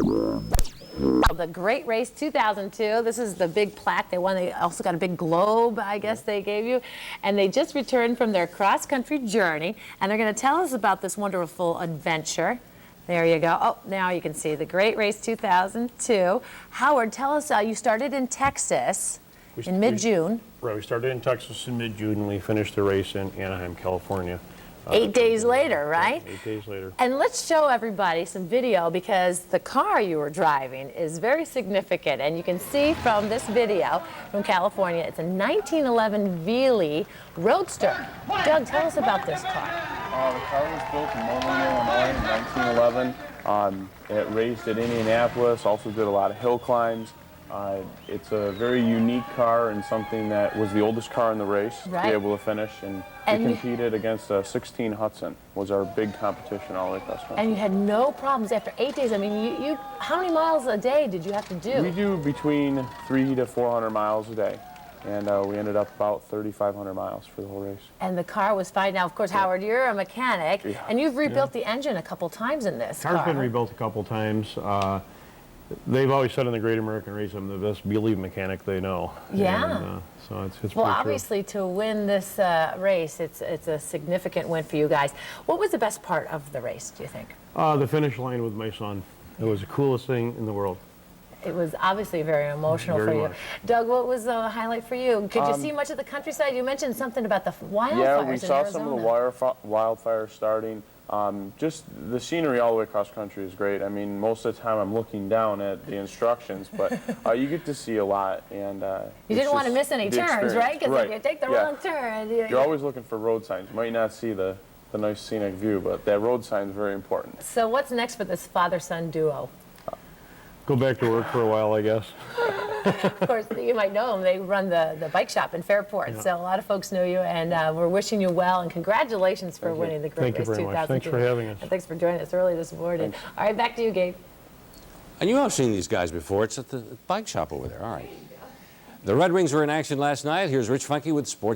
The Great Race 2002. This is the big plaque they won. They also got a big globe, I guess they gave you. And they just returned from their cross-country journey, and they're going to tell us about this wonderful adventure. There you go. Oh, now you can see the Great Race 2002. Howard, tell us, you started in Texas in mid-June. Right, we started in Texas in mid-June, and we finished the race in Anaheim, California. 8 days later, right? 8 days later. And let's show everybody some video, because the car you were driving is very significant. And you can see from this video from California, it's a 1911 Velie Roadster. Doug, tell us about this car. The car was built in Moline, Illinois in 1911. It raced at Indianapolis, also did a lot of hill climbs. It's a very unique car and something that was the oldest car in the race to be able to finish. And we competed against a 16 Hudson, was our big competition all the way across country. And you had no problems after 8 days. I mean, you how many miles a day did you have to do? We do between 300 to 400 miles a day. And we ended up about 3,500 miles for the whole race. And the car was fine. Now, of course, Howard, you're a mechanic, and you've rebuilt the engine a couple times in this car. The car's been rebuilt a couple times. They've always said in the Great American Race, I'm the best Velie mechanic they know. Yeah. And, so it's well, pretty obviously, to win this race, it's a significant win for you guys. What was the best part of the race, do you think? The finish line with my son. It was the coolest thing in the world. It was obviously very emotional for you. Doug, what was the highlight for you? Could you see much of the countryside? You mentioned something about the wildfires. Yeah, we saw in some of the wildfires starting. Just the scenery all the way across country is great. I mean, most of the time I'm looking down at the instructions, but you get to see a lot. And you didn't want to miss any turns, right? Because if you take the wrong turn, you're always looking for road signs. You might not see the nice scenic view, but that road sign is very important. So what's next for this father-son duo? Go back to work for a while, I guess. Of course, you might know them. They run the bike shop in Fairport, so a lot of folks know you, and we're wishing you well, and congratulations for winning the Great Race 2002. Thank you very much. Thanks for having us. And thanks for joining us early this morning. Thanks. All right, back to you, Gabe. And you have seen these guys before. It's at the bike shop over there. All right. The Red Wings were in action last night. Here's Rich Funky with sports.